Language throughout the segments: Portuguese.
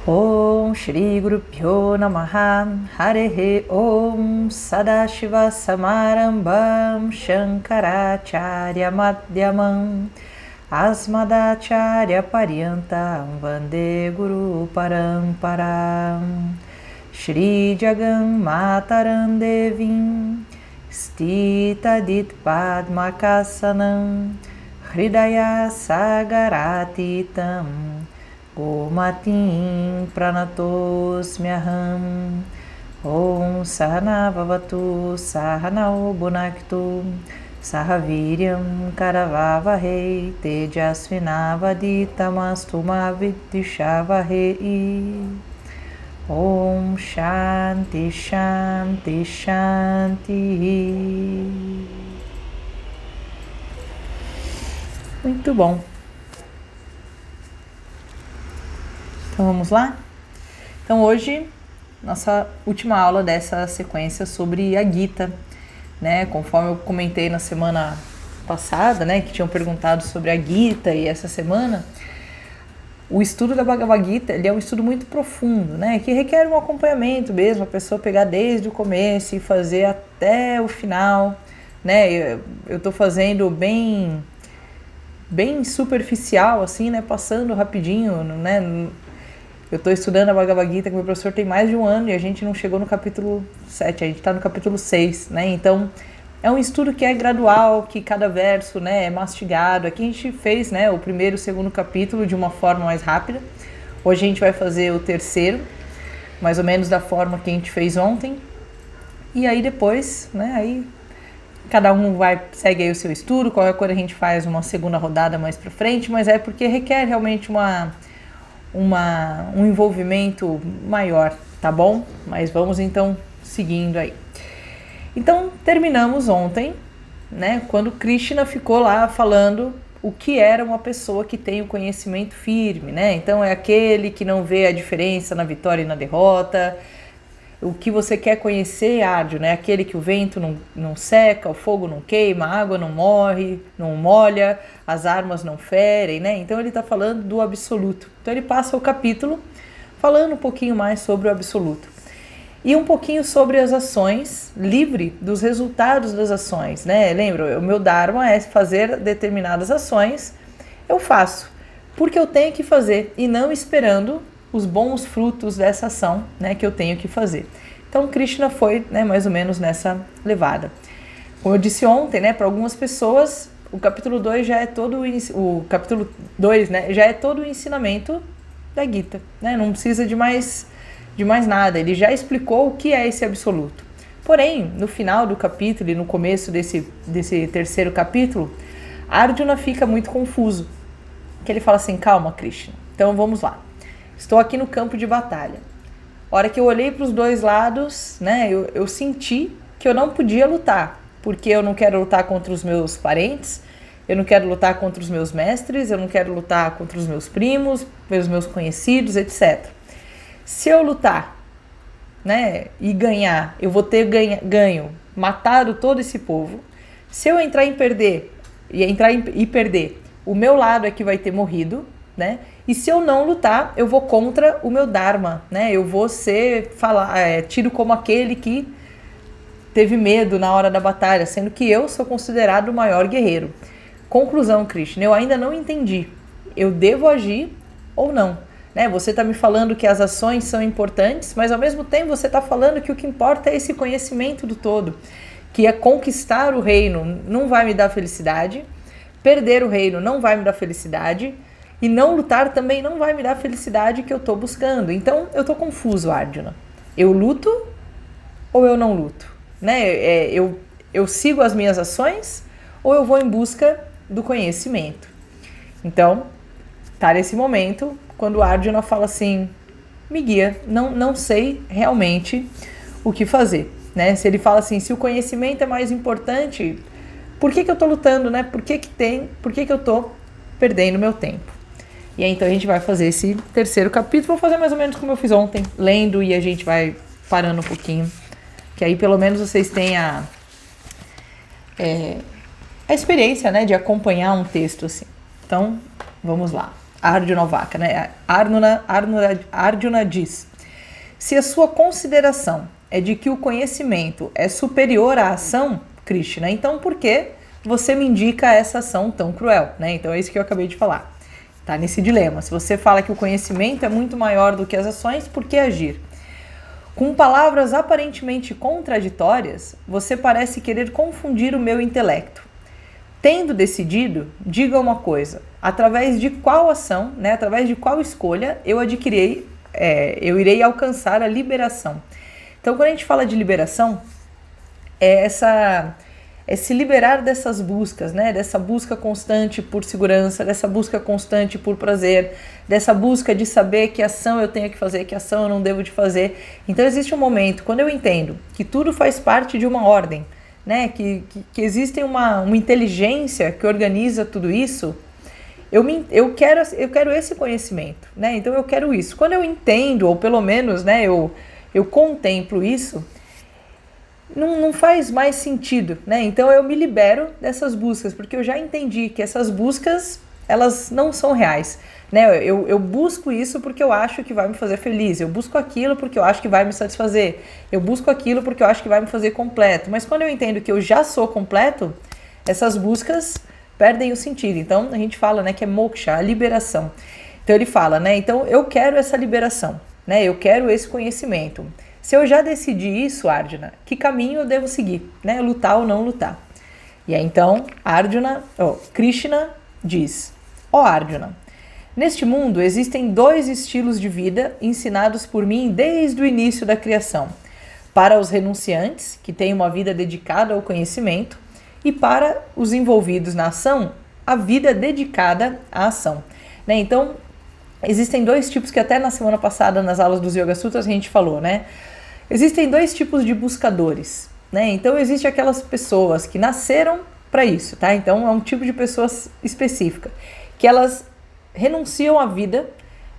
Om Shri Guru Pyo Namaha Harehe Om Sadashiva Samarambam Shankaracharya Madhyamam Asmadacharya Paryantam Vande Guru Paramparam Shri Jagam Mataram Devim Stita Dit Padmakasanam Hridaya Sagaratitam Gomatim Pranatosmyaham Om Sahana Vavatu Sahanao Bunaktu Sahaviryam Karavavahei Tejasvinavaditamastu Mavidishavahei Om Shanti Shanti Shanti. Muito bom. Então vamos lá? Então hoje, nossa última aula dessa sequência sobre a Gita, né? Conforme eu comentei na semana passada, né, que tinham perguntado sobre a Gita, e essa semana, o estudo da Bhagavad Gita, ele é um estudo muito profundo, né, que requer um acompanhamento mesmo, a pessoa pegar desde o começo e fazer até o final, né? Eu tô fazendo bem superficial, assim, né, passando rapidinho, né. Eu estou estudando a Bhagavad Gita, que meu professor tem mais de 1 ano e a gente não chegou no capítulo 7, a gente está no capítulo 6, né? Então, é um estudo que é gradual, que cada verso, né, é mastigado. Aqui a gente fez, né, o primeiro e o segundo capítulo de uma forma mais rápida. Hoje a gente vai fazer o terceiro, mais ou menos da forma que a gente fez ontem. E aí depois, né, aí cada um segue aí o seu estudo, qualquer coisa a gente faz uma segunda rodada mais para frente, mas é porque requer realmente um envolvimento maior, tá bom? Mas vamos então seguindo aí. Então terminamos ontem, né, quando Krishna ficou lá falando o que era uma pessoa que tem o conhecimento firme, né? Então é aquele que não vê a diferença na vitória e na derrota. O que você quer conhecer, Arjuna, é aquele que o vento não seca, o fogo não queima, a água não morre, não molha, as armas não ferem, né? Então ele está falando do absoluto. Então ele passa o capítulo falando um pouquinho mais sobre o absoluto. E um pouquinho sobre as ações, livre dos resultados das ações, né? Lembra, o meu dharma é fazer determinadas ações, eu faço, porque eu tenho que fazer e não esperando os bons frutos dessa ação, né, que eu tenho que fazer. Então Krishna foi, né, mais ou menos nessa levada. Como eu disse ontem, né, para algumas pessoas o capítulo 2 já é todo o capítulo 2, né, já é todo o ensinamento da Gita, né? Não precisa de mais nada. Ele já explicou o que é esse absoluto. Porém, no final do capítulo e no começo desse terceiro capítulo, Arjuna fica muito confuso. Que ele fala assim: calma, Krishna. Então vamos lá. Estou aqui no campo de batalha. A hora que eu olhei para os dois lados, né, eu senti que eu não podia lutar, porque eu não quero lutar contra os meus parentes, eu não quero lutar contra os meus mestres, eu não quero lutar contra os meus primos, pelos meus conhecidos, etc. Se eu lutar, né, e ganhar, eu vou ter ganho, matado todo esse povo. Se eu entrar e perder, o meu lado é que vai ter morrido, né? E se eu não lutar, eu vou contra o meu dharma, né? Eu vou tido como aquele que teve medo na hora da batalha, sendo que eu sou considerado o maior guerreiro. Conclusão, Krishna, eu ainda não entendi. Eu devo agir ou não? Né? Você está me falando que as ações são importantes, mas ao mesmo tempo você está falando que o que importa é esse conhecimento do todo, que é conquistar o reino não vai me dar felicidade, perder o reino não vai me dar felicidade, e não lutar também não vai me dar a felicidade que eu estou buscando. Então eu estou confuso, Arjuna. Eu luto ou eu não luto? Né? Eu sigo as minhas ações ou eu vou em busca do conhecimento? Então, tá nesse momento, quando Arjuna fala assim: me guia, não sei realmente o que fazer. Né? Se ele fala assim, se o conhecimento é mais importante, por que eu estou lutando? Né? Por que eu estou perdendo meu tempo? E aí então a gente vai fazer esse terceiro capítulo, vou fazer mais ou menos como eu fiz ontem, lendo, e a gente vai parando um pouquinho, que aí pelo menos vocês têm a experiência, né, de acompanhar um texto assim. Então, vamos lá. Arjunavaka, né? Arjuna diz: se a sua consideração é de que o conhecimento é superior à ação, Krishna, então por que você me indica essa ação tão cruel, né? Então é isso que eu acabei de falar. Tá nesse dilema. Se você fala que o conhecimento é muito maior do que as ações, por que agir? Com palavras aparentemente contraditórias, você parece querer confundir o meu intelecto. Tendo decidido, diga uma coisa: através de qual ação, né, através de qual escolha eu irei alcançar a liberação. Então, quando a gente fala de liberação, é se liberar dessas buscas, né? Dessa busca constante por segurança, dessa busca constante por prazer, dessa busca de saber que ação eu tenho que fazer, que ação eu não devo de fazer. Então existe um momento, quando eu entendo que tudo faz parte de uma ordem, né? Que existe uma inteligência que organiza tudo isso, eu quero esse conhecimento, né? Então eu quero isso. Quando eu entendo, ou pelo menos, né, eu contemplo isso, não faz mais sentido, né? Então eu me libero dessas buscas, porque eu já entendi que essas buscas, elas não são reais, né? Eu busco isso porque eu acho que vai me fazer feliz, eu busco aquilo porque eu acho que vai me satisfazer, eu busco aquilo porque eu acho que vai me fazer completo. Mas quando eu entendo que eu já sou completo, essas buscas perdem o sentido. Então a gente fala, né, que é moksha, a liberação. Então ele fala, né? Então eu quero essa liberação, né? Eu quero esse conhecimento. Se eu já decidi isso, Arjuna, que caminho eu devo seguir, né? Lutar ou não lutar? E aí então, Krishna diz: ó Arjuna, neste mundo existem 2 estilos de vida ensinados por mim desde o início da criação. Para os renunciantes, que têm uma vida dedicada ao conhecimento, e para os envolvidos na ação, a vida dedicada à ação. Né? Então, existem 2 tipos que até na semana passada, nas aulas dos Yoga Sutras, a gente falou, né? Existem 2 tipos de buscadores, né? Então, existe aquelas pessoas que nasceram para isso, tá? Então, é um tipo de pessoas específica, que elas renunciam à vida,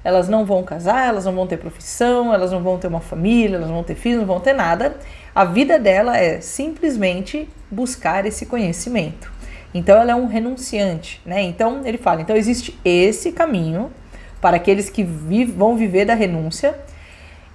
elas não vão casar, elas não vão ter profissão, elas não vão ter uma família, elas não vão ter filhos, não vão ter nada. A vida dela é simplesmente buscar esse conhecimento. Então, ela é um renunciante, né? Então, ele fala, então existe esse caminho para aqueles que vão viver da renúncia,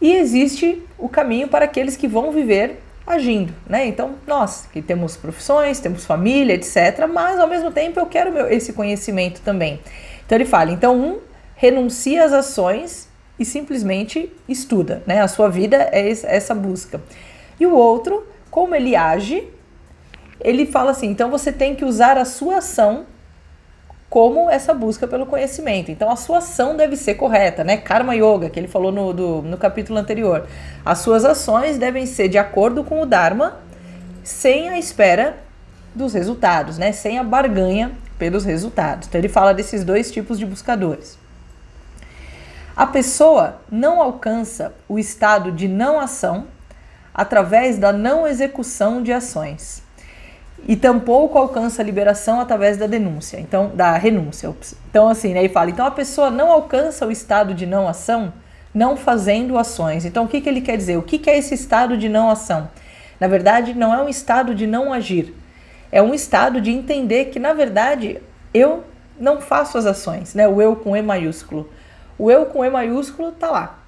e existe o caminho para aqueles que vão viver agindo, né? Então, nós que temos profissões, temos família, etc., mas ao mesmo tempo eu quero esse conhecimento também. Então ele fala, então renuncia às ações e simplesmente estuda, né? A sua vida é essa busca. E o outro, como ele age, ele fala assim, então você tem que usar a sua ação como essa busca pelo conhecimento. Então a sua ação deve ser correta, né? Karma Yoga, que ele falou no capítulo anterior. As suas ações devem ser de acordo com o Dharma, sem a espera dos resultados, né? Sem a barganha pelos resultados. Então ele fala desses 2 tipos de buscadores. A pessoa não alcança o estado de não ação através da não execução de ações. E tampouco alcança a liberação através da renúncia. Então, Então, assim, né, ele fala, então a pessoa não alcança o estado de não ação não fazendo ações. Então, o que ele quer dizer? O que é esse estado de não ação? Na verdade, não é um estado de não agir. É um estado de entender que, na verdade, eu não faço as ações, né? O eu com E maiúsculo. O eu com E maiúsculo tá lá.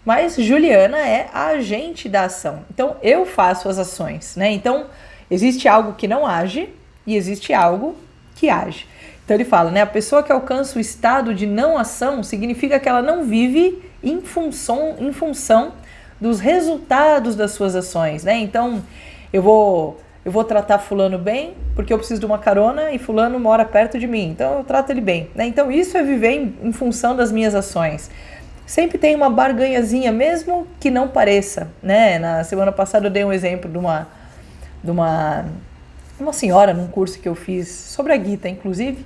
Mas Juliana é a agente da ação. Então, eu faço as ações, né? Então, existe algo que não age e existe algo que age. Então ele fala, né? A pessoa que alcança o estado de não ação significa que ela não vive em função dos resultados das suas ações, né? Então eu vou tratar fulano bem porque eu preciso de uma carona e fulano mora perto de mim, então eu trato ele bem, né? Então isso é viver em função das minhas ações. Sempre tem uma barganhazinha, mesmo que não pareça, né? Na semana passada eu dei um exemplo de uma senhora num curso que eu fiz sobre a Gita, inclusive,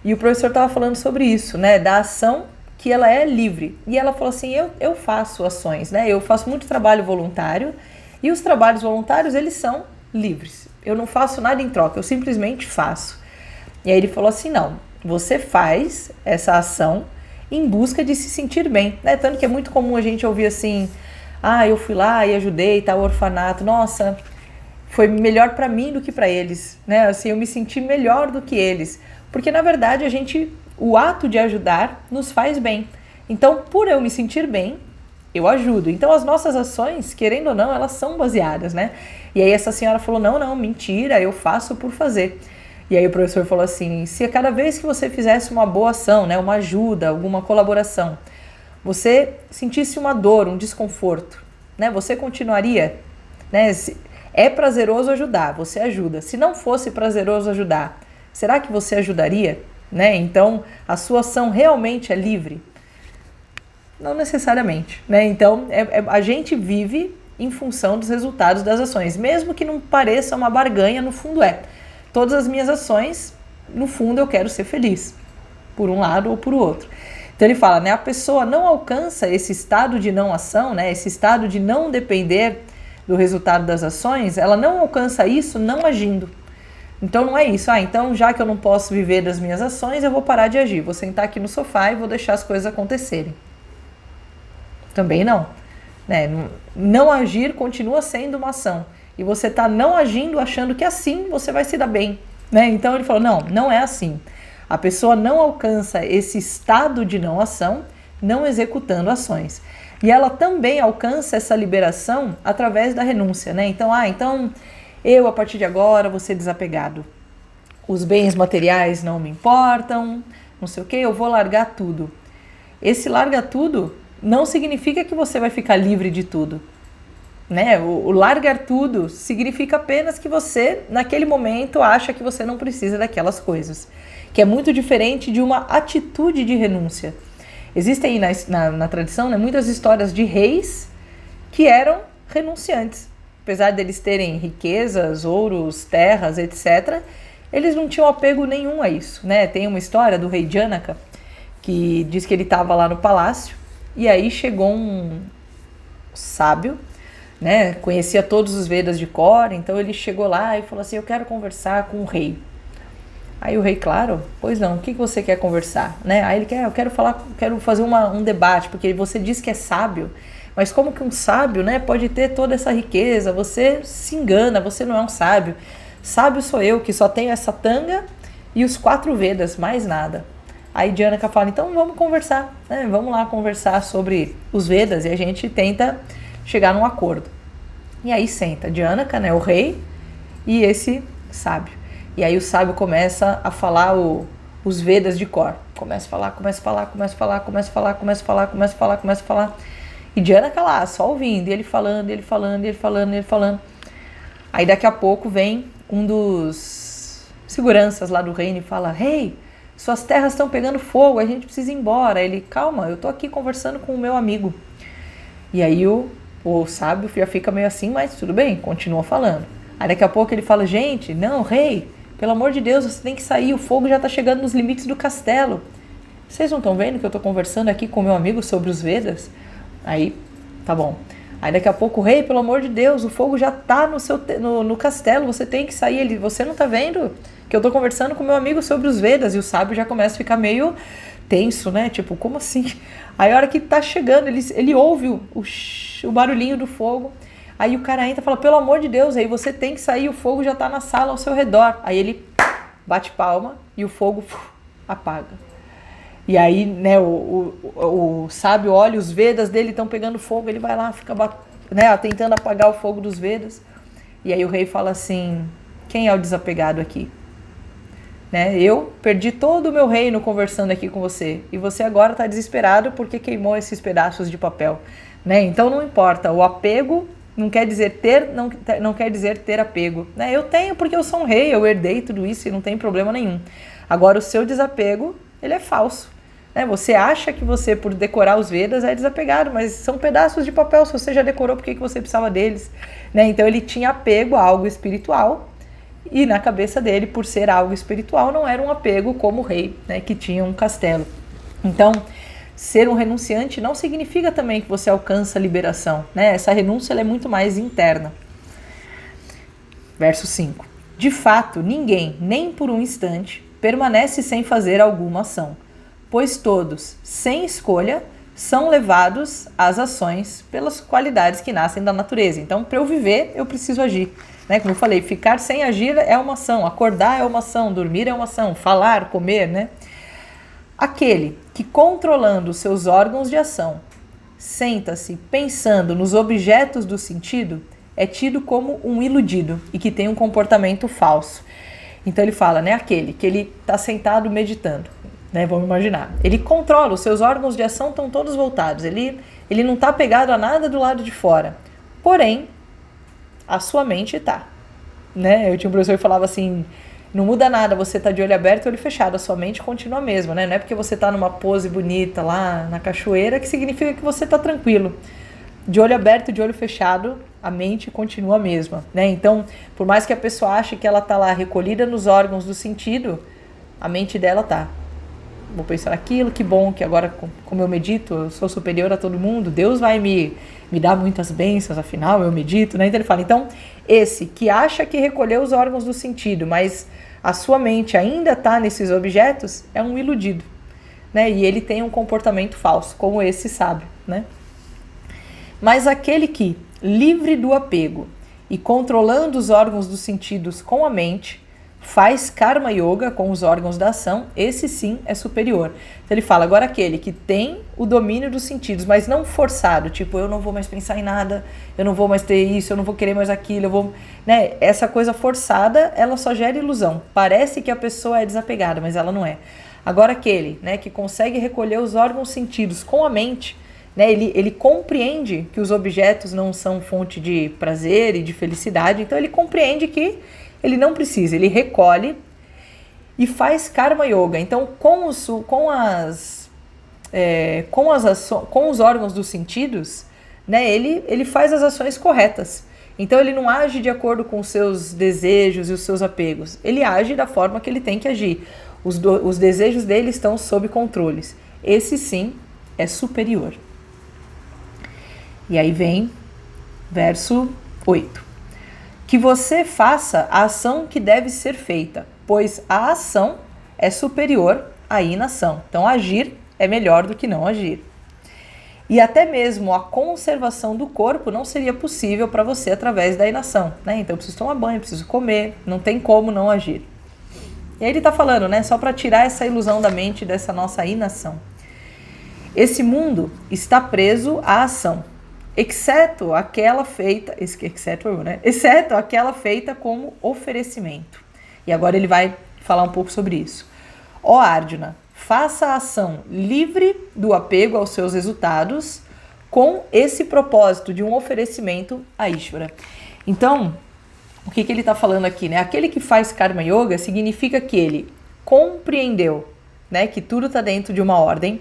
e o professor estava falando sobre isso, né, da ação que ela é livre, e ela falou assim, eu faço ações, né, eu faço muito trabalho voluntário, e os trabalhos voluntários, eles são livres, eu não faço nada em troca, eu simplesmente faço. E aí ele falou assim, não, você faz essa ação em busca de se sentir bem, né, tanto que é muito comum a gente ouvir assim, eu fui lá e ajudei tal orfanato, nossa, foi melhor para mim do que para eles, né? Assim, eu me senti melhor do que eles. Porque, na verdade, o ato de ajudar nos faz bem. Então, por eu me sentir bem, eu ajudo. Então, as nossas ações, querendo ou não, elas são baseadas, né? E aí essa senhora falou, não, mentira, eu faço por fazer. E aí o professor falou assim, se a cada vez que você fizesse uma boa ação, né, uma ajuda, alguma colaboração, você sentisse uma dor, um desconforto, né, você continuaria, né? É prazeroso ajudar, você ajuda. Se não fosse prazeroso ajudar, será que você ajudaria? Né? Então, a sua ação realmente é livre? Não necessariamente, né? Então, a gente vive em função dos resultados das ações, mesmo que não pareça uma barganha, no fundo é. Todas as minhas ações, no fundo, eu quero ser feliz, por um lado ou por outro. Então ele fala, né? A pessoa não alcança esse estado de não ação, né? Esse estado de não depender do resultado das ações, ela não alcança isso não agindo. Então não é isso, então já que eu não posso viver das minhas ações, eu vou parar de agir, vou sentar aqui no sofá e vou deixar as coisas acontecerem. Também não. Né? Não agir continua sendo uma ação. E você está não agindo achando que assim você vai se dar bem. Né? Então ele falou, não é assim. A pessoa não alcança esse estado de não ação não executando ações. E ela também alcança essa liberação através da renúncia. Né? Então, eu, a partir de agora, vou ser desapegado. Os bens materiais não me importam, não sei o que, eu vou largar tudo. Esse larga tudo não significa que você vai ficar livre de tudo. Né? O largar tudo significa apenas que você, naquele momento, acha que você não precisa daquelas coisas. Que é muito diferente de uma atitude de renúncia. Existem aí na tradição, né, muitas histórias de reis que eram renunciantes. Apesar deles terem riquezas, ouros, terras, etc., eles não tinham apego nenhum a isso, né? Tem uma história do rei Janaka, que diz que ele estava lá no palácio, e aí chegou um sábio, né? Conhecia todos os Vedas de cor, então ele chegou lá e falou assim, eu quero conversar com o rei. Aí o rei, claro, pois não, o que você quer conversar? Né? Aí ele eu quero fazer um debate, porque você diz que é sábio, mas como que um sábio, né, pode ter toda essa riqueza? Você se engana, você não é um sábio. Sábio sou eu, que só tenho essa tanga e os 4 Vedas, mais nada. Aí Janaka fala, então vamos conversar, né? Vamos lá conversar sobre os Vedas e a gente tenta chegar num acordo. E aí senta Janaka, né, o rei, e esse sábio. E aí o sábio começa a falar os Vedas de cor. Começa a falar. E Janaka lá, só ouvindo, e ele falando. Aí daqui a pouco vem um dos seguranças lá do reino e fala, rei, suas terras estão pegando fogo, a gente precisa ir embora. Ele, calma, eu tô aqui conversando com o meu amigo. E aí o sábio já fica meio assim, mas tudo bem, continua falando. Aí daqui a pouco ele fala, gente, não, rei, pelo amor de Deus, você tem que sair, o fogo já tá chegando nos limites do castelo. Vocês não estão vendo que eu tô conversando aqui com o meu amigo sobre os Vedas? Aí, tá bom. Aí daqui a pouco, rei, pelo amor de Deus, o fogo já tá no castelo, você tem que sair. Você não tá vendo que eu tô conversando com meu amigo sobre os Vedas? E o sábio já começa a ficar meio tenso, né? Tipo, como assim? Aí a hora que tá chegando, ele ouve o barulhinho do fogo. Aí o cara entra e fala, pelo amor de Deus, aí você tem que sair, o fogo já tá na sala ao seu redor. Aí ele bate palma e o fogo apaga. E aí, né, o sábio olha, os Vedas dele estão pegando fogo, ele vai lá, fica tentando apagar o fogo dos Vedas. E aí o rei fala assim, quem é o desapegado aqui? Né, eu perdi todo o meu reino conversando aqui com você, e você agora está desesperado porque queimou esses pedaços de papel. Né? Então não importa, o apego não quer dizer não quer dizer ter apego. Né? Eu tenho porque eu sou um rei, eu herdei tudo isso e não tem problema nenhum. Agora o seu desapego, ele é falso. Né? Você acha que você, por decorar os Vedas, é desapegado, mas são pedaços de papel. Se você já decorou, por que você precisava deles? Né? Então ele tinha apego a algo espiritual, e na cabeça dele, por ser algo espiritual, não era um apego como o rei, né, que tinha um castelo. Então, ser um renunciante não significa também que você alcança a liberação. Né? Essa renúncia ela é muito mais interna. Verso 5. De fato, ninguém, nem por um instante, permanece sem fazer alguma ação, pois todos, sem escolha, são levados às ações pelas qualidades que nascem da natureza. Então, para eu viver, eu preciso agir. Né? Como eu falei, ficar sem agir é uma ação, acordar é uma ação, dormir é uma ação, falar, comer, né? Aquele que, controlando seus órgãos de ação, senta-se pensando nos objetos do sentido, é tido como um iludido e que tem um comportamento falso. Então ele fala, né, aquele que ele está sentado meditando, né, vamos imaginar. Ele controla, os seus órgãos de ação estão todos voltados, ele não está pegado a nada do lado de fora. Porém, a sua mente está. Né? Eu tinha um professor que falava assim, não muda nada, você está de olho aberto e olho fechado, a sua mente continua a mesma, né? Não é porque você está numa pose bonita lá na cachoeira que significa que você está tranquilo. De olho aberto, de olho fechado, a mente continua a mesma, né? Então, por mais que a pessoa ache que ela está lá recolhida nos órgãos do sentido, a mente dela tá. Vou pensar naquilo, que bom que agora, como eu medito, eu sou superior a todo mundo, Deus vai me dar muitas bênçãos, afinal eu medito, né? Então ele fala, então, esse que acha que recolheu os órgãos do sentido, mas a sua mente ainda está nesses objetos, é um iludido, né? E ele tem um comportamento falso, como esse sábio, né? Mas aquele que, livre do apego e controlando os órgãos dos sentidos com a mente, faz karma yoga com os órgãos da ação, esse sim é superior. Então ele fala, agora aquele que tem o domínio dos sentidos, mas não forçado, tipo, eu não vou mais pensar em nada, eu não vou mais ter isso, eu não vou querer mais aquilo, eu vou... Né? Essa coisa forçada, ela só gera ilusão. Parece que a pessoa é desapegada, mas ela não é. Agora aquele, né, que consegue recolher os órgãos sentidos com a mente, né, ele compreende que os objetos não são fonte de prazer e de felicidade, então ele compreende que ele não precisa, ele recolhe e faz karma yoga. Então, com os órgãos dos sentidos, né, ele faz as ações corretas. Então, ele não age de acordo com os seus desejos e os seus apegos. Ele age da forma que ele tem que agir. Os desejos dele estão sob controles. Esse, sim, é superior. E aí vem verso 8. Que você faça a ação que deve ser feita, pois a ação é superior à inação. Então, agir é melhor do que não agir. E até mesmo a conservação do corpo não seria possível para você através da inação, né? Então, eu preciso tomar banho, preciso comer, não tem como não agir. E aí ele está falando, né? Só para tirar essa ilusão da mente dessa nossa inação. Esse mundo está preso à ação, exceto aquela feita como oferecimento. E agora ele vai falar um pouco sobre isso. Ó Arjuna, faça a ação livre do apego aos seus resultados com esse propósito de um oferecimento a Ishvara. Então, o que ele está falando aqui, né? Aquele que faz Karma Yoga significa que ele compreendeu, né, que tudo está dentro de uma ordem.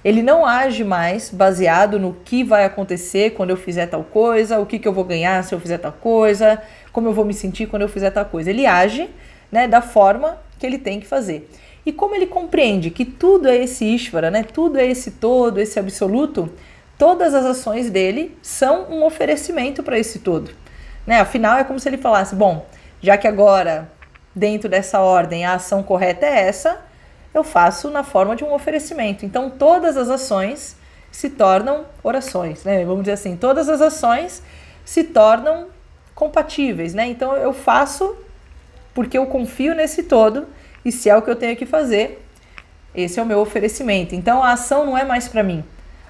Ele não age mais baseado no que vai acontecer quando eu fizer tal coisa, o que eu vou ganhar se eu fizer tal coisa, como eu vou me sentir quando eu fizer tal coisa. Ele age, né, da forma que ele tem que fazer. E como ele compreende que tudo é esse Ishvara, né, tudo é esse todo, esse absoluto, todas as ações dele são um oferecimento para esse todo. Né? Afinal, é como se ele falasse, bom, já que agora, dentro dessa ordem, a ação correta é essa, eu faço na forma de um oferecimento. Então, todas as ações se tornam orações, né? Vamos dizer assim, todas as ações se tornam compatíveis, né? Então, eu faço porque eu confio nesse todo e se é o que eu tenho que fazer, esse é o meu oferecimento. Então, a ação não é mais para mim.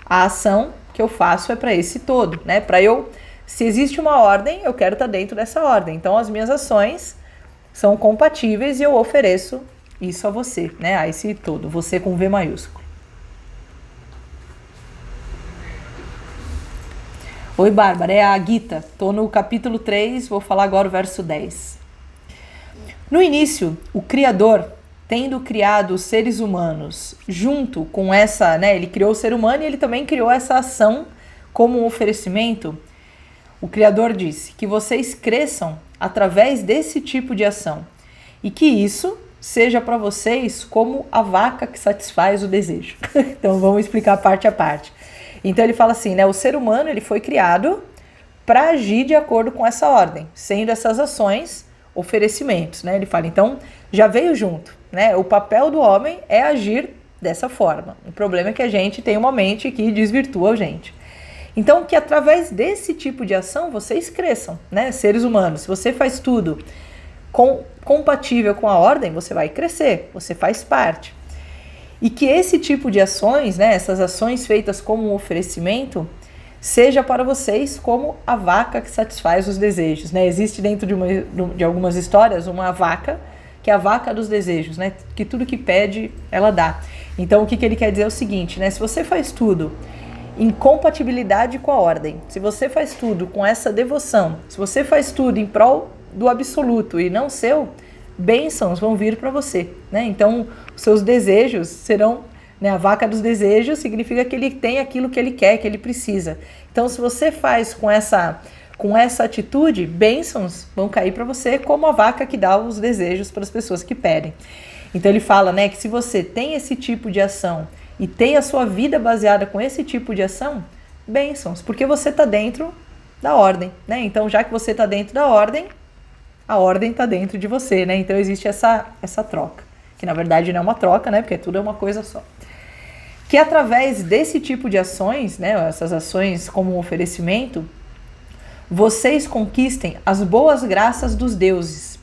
A ação que eu faço é para esse todo, né? Se existe uma ordem, eu quero estar dentro dessa ordem. Então, as minhas ações são compatíveis e eu ofereço isso a você, né? A esse todo, você com V maiúsculo. Oi, Bárbara, é a Gita. Tô no capítulo 3, vou falar agora o verso 10. No início, o Criador, tendo criado os seres humanos junto com essa, né? Ele criou o ser humano e ele também criou essa ação como um oferecimento. O Criador disse que vocês cresçam através desse tipo de ação e que isso seja para vocês como a vaca que satisfaz o desejo. Então vamos explicar parte a parte. Então ele fala assim, né, o ser humano ele foi criado para agir de acordo com essa ordem, sendo essas ações oferecimentos, né? Ele fala, então já veio junto, né? O papel do homem é agir dessa forma. O problema é que a gente tem uma mente que desvirtua a gente. Então que através desse tipo de ação vocês cresçam, né? Seres humanos, se você faz tudo compatível com a ordem, você vai crescer, você faz parte. E que esse tipo de ações, né, essas ações feitas como um oferecimento, seja para vocês como a vaca que satisfaz os desejos, né? Existe dentro de algumas histórias uma vaca, que é a vaca dos desejos, né? Que tudo que pede, ela dá. Então, o que ele quer dizer é o seguinte, né? Se você faz tudo em compatibilidade com a ordem, se você faz tudo com essa devoção, se você faz tudo em prol do absoluto e não seu, bênçãos vão vir para você, né? Então, os seus desejos serão, né, a vaca dos desejos significa que ele tem aquilo que ele quer, que ele precisa. Então, se você faz com essa atitude, bênçãos vão cair para você, como a vaca que dá os desejos para as pessoas que pedem. Então, ele fala, né, que se você tem esse tipo de ação e tem a sua vida baseada com esse tipo de ação, bênçãos, porque você está dentro da ordem, né? Então, já que você está dentro da ordem, a ordem está dentro de você, né? Então, existe essa troca, que na verdade não é uma troca, né? Porque tudo é uma coisa só. Que através desse tipo de ações, né, essas ações como um oferecimento, vocês conquistem as boas graças dos deuses.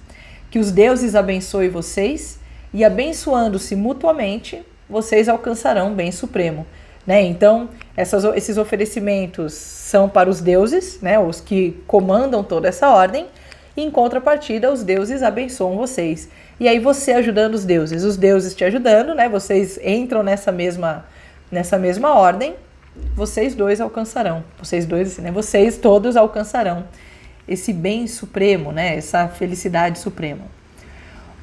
Que os deuses abençoem vocês e, abençoando-se mutuamente, vocês alcançarão o bem supremo, né? Então, esses oferecimentos são para os deuses, né, os que comandam toda essa ordem, e em contrapartida, os deuses abençoam vocês. E aí você ajudando os deuses te ajudando, né? Vocês entram nessa mesma ordem, vocês dois alcançarão. Vocês dois, assim, né? Vocês todos alcançarão esse bem supremo, né? Essa felicidade suprema.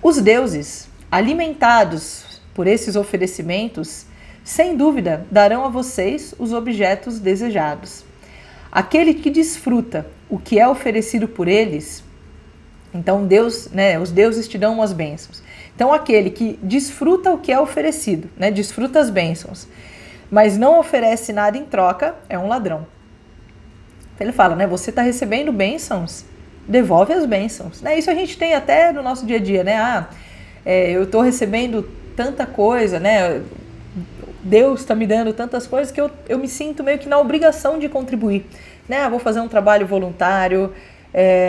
Os deuses, alimentados por esses oferecimentos, sem dúvida, darão a vocês os objetos desejados. Aquele que desfruta o que é oferecido por eles, então Deus, né, os deuses te dão umas bênçãos. Então aquele que desfruta o que é oferecido, né, desfruta as bênçãos, mas não oferece nada em troca, é um ladrão. Então ele fala, né, você está recebendo bênçãos, devolve as bênçãos. Né, isso a gente tem até no nosso dia a dia, né? Eu estou recebendo tanta coisa, né? Deus está me dando tantas coisas que eu me sinto meio que na obrigação de contribuir. Né? Vou fazer um trabalho voluntário,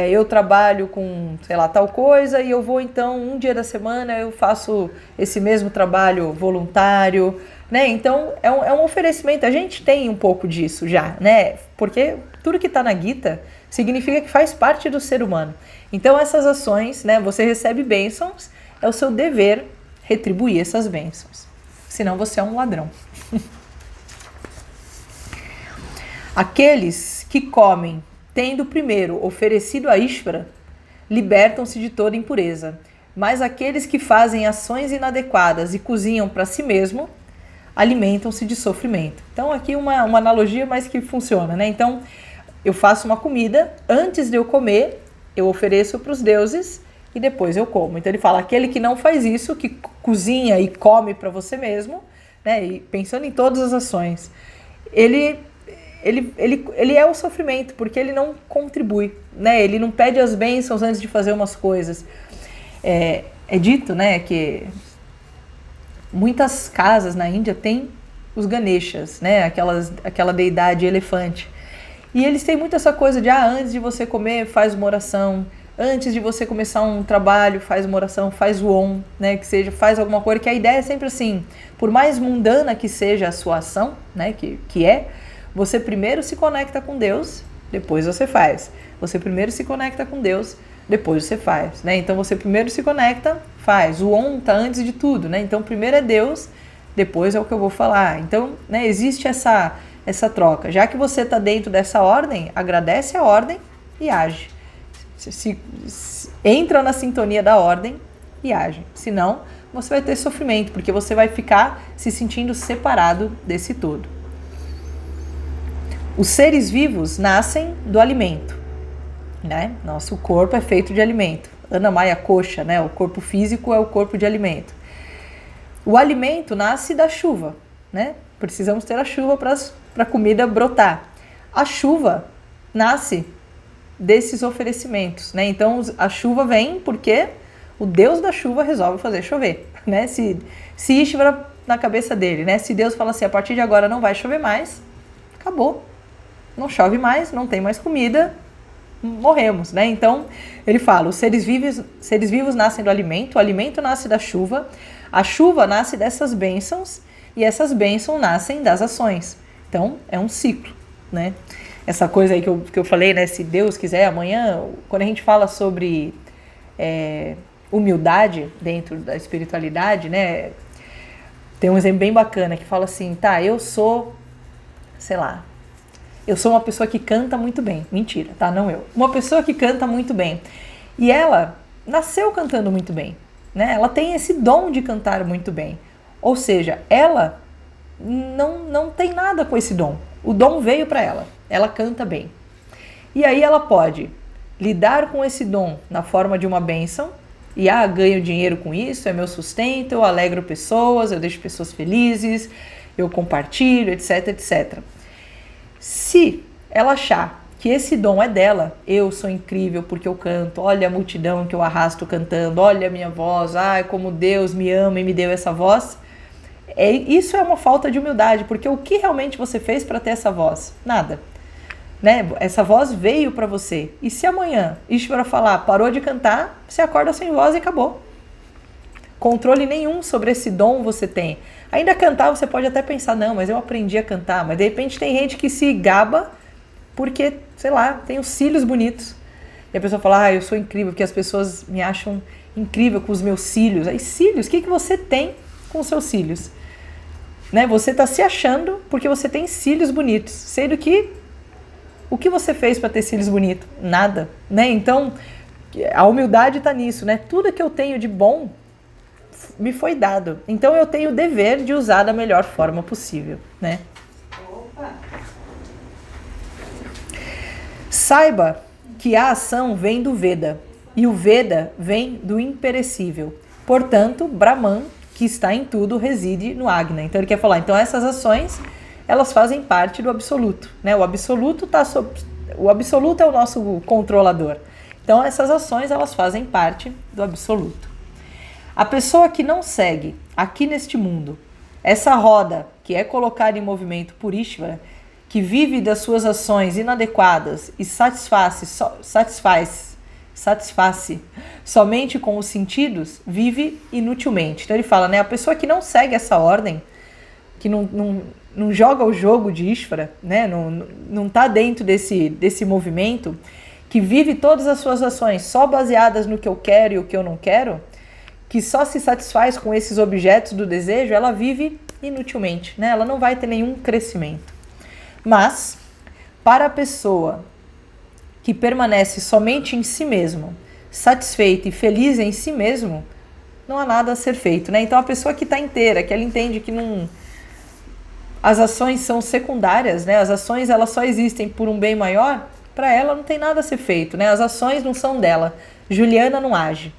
eu trabalho com, sei lá, tal coisa, e eu vou então, um dia da semana, eu faço esse mesmo trabalho voluntário, né? Então, é um oferecimento. A gente tem um pouco disso já, né? Porque tudo que está na Gita significa que faz parte do ser humano. Então, essas ações, né? Você recebe bênçãos, é o seu dever retribuir essas bênçãos. Senão você é um ladrão. Aqueles que comem, tendo primeiro oferecido a Ishvara, libertam-se de toda impureza. Mas aqueles que fazem ações inadequadas e cozinham para si mesmo, alimentam-se de sofrimento. Então aqui uma analogia, mas que funciona, né? Então eu faço uma comida, antes de eu comer, eu ofereço para os deuses e depois eu como. Então ele fala, aquele que não faz isso, que cozinha e come para você mesmo, né? E pensando em todas as ações, ele é o sofrimento, porque ele não contribui, né? Ele não pede as bênçãos antes de fazer umas coisas. É dito, né, que muitas casas na Índia têm os Ganeshas, né? Aquela deidade elefante. E eles têm muito essa coisa de, antes de você comer, faz uma oração. Antes de você começar um trabalho, faz uma oração, faz o Om, né? Que seja, faz alguma coisa. Que a ideia é sempre assim, por mais mundana que seja a sua ação, né? Que é, você primeiro se conecta com Deus, depois você faz. Você primeiro se conecta com Deus, depois você faz, né? Então você primeiro se conecta, faz. O Om tá antes de tudo, né? Então primeiro é Deus, depois é o que eu vou falar. Então, né, existe essa troca. Já que você está dentro dessa ordem, agradece a ordem e age. Se entra na sintonia da ordem e age. Senão, você vai ter sofrimento, porque você vai ficar se sentindo separado desse todo. Os seres vivos nascem do alimento, né? Nosso corpo é feito de alimento. Annamaya Kosha, né? O corpo físico é o corpo de alimento. O alimento nasce da chuva, né? Precisamos ter a chuva para a comida brotar. A chuva nasce desses oferecimentos, né? Então a chuva vem porque o Deus da chuva resolve fazer chover, né? Se Ishvara na cabeça dele, né? Se Deus fala assim, a partir de agora não vai chover mais, acabou. Não chove mais, não tem mais comida, morremos, né? Então ele fala, os seres vivos nascem do alimento, o alimento nasce da chuva, A chuva nasce dessas bênçãos e essas bênçãos nascem das ações. Então, é um ciclo, né? Essa coisa aí que eu falei, né? Se Deus quiser, amanhã, quando a gente fala sobre humildade dentro da espiritualidade, né? Tem um exemplo bem bacana que fala assim, tá, eu sou uma pessoa que canta muito bem. Mentira, tá? Não eu. Uma pessoa que canta muito bem. E ela nasceu cantando muito bem, né? Ela tem esse dom de cantar muito bem. Ou seja, ela não tem nada com esse dom. O dom veio para ela. Ela canta bem. E aí ela pode lidar com esse dom na forma de uma bênção. E ganho dinheiro com isso, é meu sustento, eu alegro pessoas, eu deixo pessoas felizes, eu compartilho, etc, etc. Se ela achar que esse dom é dela, eu sou incrível porque eu canto, olha a multidão que eu arrasto cantando, olha a minha voz, ai como Deus me ama e me deu essa voz, isso é uma falta de humildade, porque o que realmente você fez para ter essa voz? Nada. Né? Essa voz veio para você. E se amanhã Ishvara falar, parou de cantar, você acorda sem voz e acabou. Controle nenhum sobre esse dom você tem. Ainda cantar, você pode até pensar, não, mas eu aprendi a cantar. Mas de repente tem gente que se gaba porque, sei lá, tem os cílios bonitos. E a pessoa fala, eu sou incrível, porque as pessoas me acham incrível com os meus cílios. Aí cílios, o que você tem com os seus cílios? Né? Você está se achando porque você tem cílios bonitos, sendo que o que você fez para ter cílios bonitos? Nada, né? Então, a humildade está nisso, né? Tudo que eu tenho de bom me foi dado. Então, eu tenho o dever de usar da melhor forma possível, né? Opa. Saiba que a ação vem do Veda e o Veda vem do imperecível. Portanto, Brahman, que está em tudo, reside no Agna. Então, ele quer falar, então essas ações elas fazem parte do absoluto, né? O absoluto é o nosso controlador. Então essas ações elas fazem parte do absoluto. A pessoa que não segue aqui neste mundo essa roda que é colocada em movimento por Ishvara, que vive das suas ações inadequadas e satisfaz somente com os sentidos, vive inutilmente. Então ele fala, né? A pessoa que não segue essa ordem, que não joga o jogo de Ishvara, né? Não está dentro desse movimento, que vive todas as suas ações só baseadas no que eu quero e o que eu não quero, que só se satisfaz com esses objetos do desejo, ela vive inutilmente, né? Ela não vai ter nenhum crescimento. Mas, para a pessoa que permanece somente em si mesmo, satisfeita e feliz em si mesmo, não há nada a ser feito, né? Então a pessoa que está inteira, que ela entende que as ações são secundárias, né? As ações elas só existem por um bem maior, para ela não tem nada a ser feito, né? As ações não são dela. Juliana não age.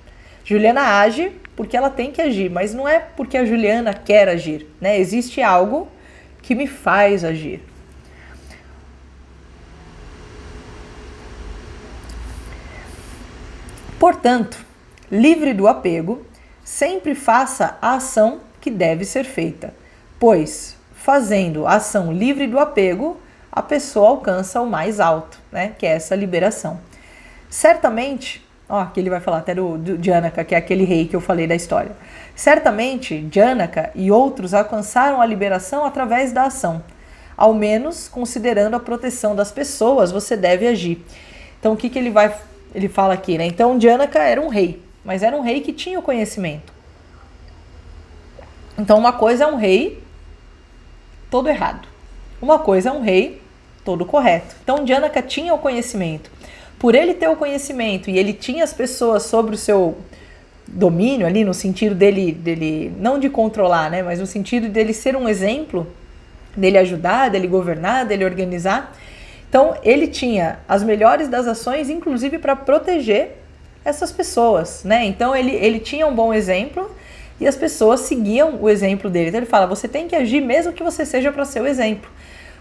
Juliana age porque ela tem que agir, mas não é porque a Juliana quer agir, né? Existe algo que me faz agir. Portanto, livre do apego, sempre faça a ação que deve ser feita, pois, fazendo a ação livre do apego, a pessoa alcança o mais alto, né? Que é essa liberação. Certamente, aqui ele vai falar até do Janaka, que é aquele rei que eu falei da história. Certamente, Janaka e outros alcançaram a liberação através da ação. Ao menos, considerando a proteção das pessoas, você deve agir. Então, o que ele fala aqui, né? Então, Janaka era um rei, mas era um rei que tinha o conhecimento. Então, uma coisa é um rei todo errado. Uma coisa é um rei todo correto. Então, Janaka tinha o conhecimento. Por ele ter o conhecimento e ele tinha as pessoas sobre o seu domínio ali, no sentido dele não de controlar, né? Mas no sentido dele ser um exemplo, dele ajudar, dele governar, dele organizar. Então, ele tinha as melhores das ações, inclusive para proteger essas pessoas, né? Então, ele tinha um bom exemplo e as pessoas seguiam o exemplo dele. Então, ele fala, você tem que agir mesmo que você seja para ser o exemplo.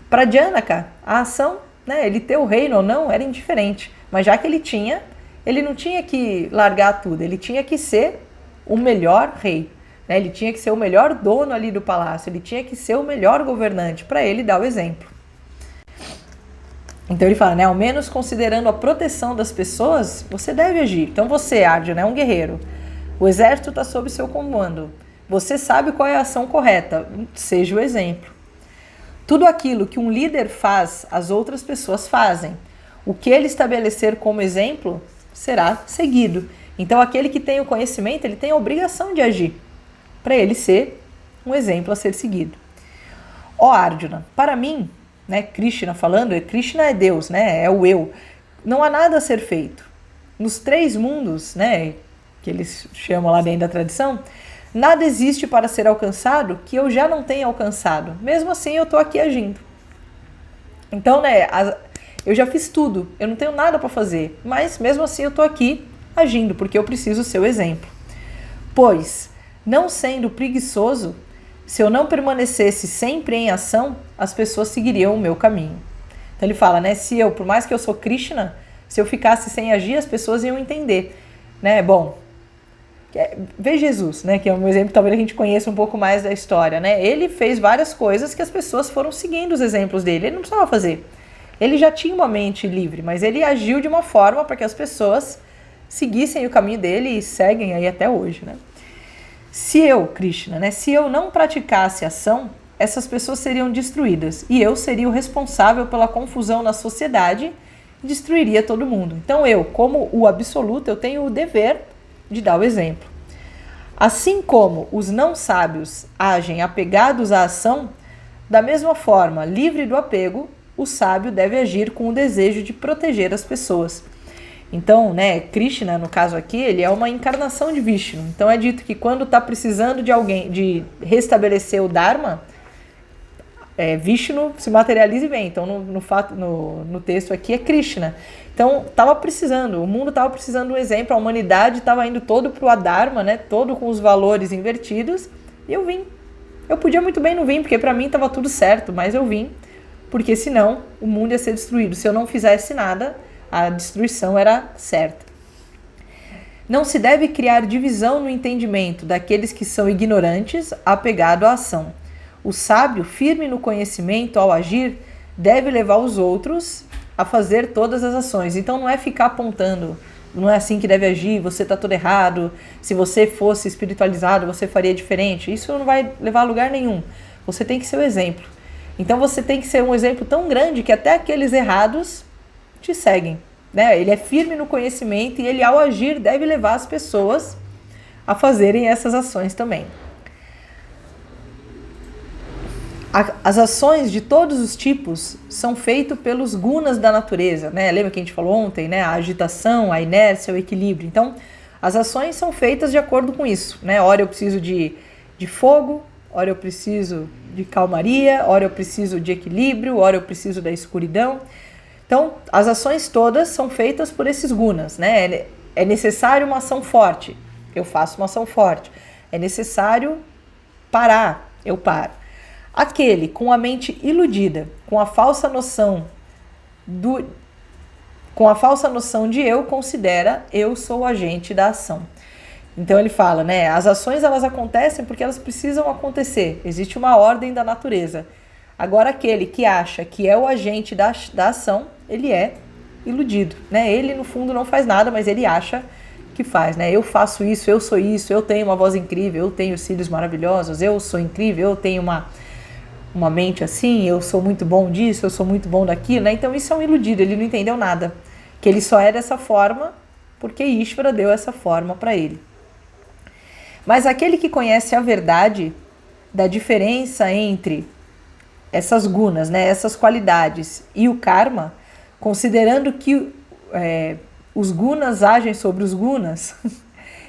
Para Janaka, a ação, né, ele ter o reino ou não, era indiferente. Mas já que ele não tinha que largar tudo, ele tinha que ser o melhor rei. Né? Ele tinha que ser o melhor dono ali do palácio, ele tinha que ser o melhor governante, para ele dar o exemplo. Então ele fala, né, ao menos considerando a proteção das pessoas, você deve agir. Então você, Arjuna, é um guerreiro. O exército está sob seu comando. Você sabe qual é a ação correta, seja o exemplo. Tudo aquilo que um líder faz, as outras pessoas fazem. O que ele estabelecer como exemplo será seguido. Então, aquele que tem o conhecimento, ele tem a obrigação de agir, para ele ser um exemplo a ser seguido. Ó Arjuna, para mim, né, Krishna falando, Krishna é Deus, né, é o eu. Não há nada a ser feito. Nos 3 mundos, né, que eles chamam lá dentro da tradição, nada existe para ser alcançado que eu já não tenha alcançado. Mesmo assim, eu estou aqui agindo. Então, né, eu já fiz tudo, eu não tenho nada para fazer, mas mesmo assim eu estou aqui agindo, porque eu preciso ser o exemplo. Pois, não sendo preguiçoso, se eu não permanecesse sempre em ação, as pessoas seguiriam o meu caminho. Então ele fala, né, se eu, por mais que eu sou Krishna, se eu ficasse sem agir, as pessoas iam entender, né? Bom, vê Jesus, né, que é um exemplo, talvez a gente conheça um pouco mais da história, né? Ele fez várias coisas que as pessoas foram seguindo os exemplos dele, ele não precisava fazer. Ele já tinha uma mente livre, mas ele agiu de uma forma para que as pessoas seguissem o caminho dele e seguem aí até hoje, né? Se eu, Krishna, né, se eu não praticasse ação, essas pessoas seriam destruídas e eu seria o responsável pela confusão na sociedade e destruiria todo mundo. Então eu, como o absoluto, eu tenho o dever de dar o exemplo. Assim como os não sábios agem apegados à ação, da mesma forma, livre do apego, o sábio deve agir com o desejo de proteger as pessoas. Então, né, Krishna, no caso aqui, ele é uma encarnação de Vishnu. Então é dito que quando está precisando de alguém, de restabelecer o Dharma, Vishnu se materializa e vem. Então no texto aqui é Krishna. Então estava precisando, o mundo estava precisando de um exemplo, a humanidade estava indo todo para o Adharma, né, todo com os valores invertidos, e eu vim. Eu podia muito bem não vir, porque para mim estava tudo certo, mas eu vim, porque senão o mundo ia ser destruído. Se eu não fizesse nada, a destruição era certa. Não se deve criar divisão no entendimento daqueles que são ignorantes, apegado à ação. O sábio, firme no conhecimento ao agir, deve levar os outros a fazer todas as ações. Então não é ficar apontando, não é assim que deve agir, você está todo errado, se você fosse espiritualizado você faria diferente. Isso não vai levar a lugar nenhum. Você tem que ser o exemplo. Então você tem que ser um exemplo tão grande que até aqueles errados te seguem, né? Ele é firme no conhecimento e ele, ao agir, deve levar as pessoas a fazerem essas ações também. As ações de todos os tipos são feitas pelos gunas da natureza, né? Lembra que a gente falou ontem, né? A agitação, a inércia, o equilíbrio. Então, as ações são feitas de acordo com isso, né? Ora eu preciso de fogo, ora eu preciso de calmaria, ora eu preciso de equilíbrio, ora eu preciso da escuridão. Então, as ações todas são feitas por esses gunas, né? É necessário uma ação forte, eu faço uma ação forte. É necessário parar, eu paro. Aquele com a mente iludida, com a falsa noção de eu, considera eu sou o agente da ação. Então ele fala, né? As ações elas acontecem porque elas precisam acontecer. Existe uma ordem da natureza. Agora aquele que acha que é o agente da ação, ele é iludido, né? Ele no fundo não faz nada, mas ele acha que faz, né? Eu faço isso, eu tenho uma voz incrível, eu tenho cílios maravilhosos, eu sou incrível, eu tenho uma mente assim, eu sou muito bom disso, eu sou muito bom daquilo, né? Então isso é um iludido, ele não entendeu nada. Que ele só é dessa forma porque Ishvara deu essa forma para ele. Mas aquele que conhece a verdade da diferença entre essas gunas, né, essas qualidades e o karma, considerando que os gunas agem sobre os gunas,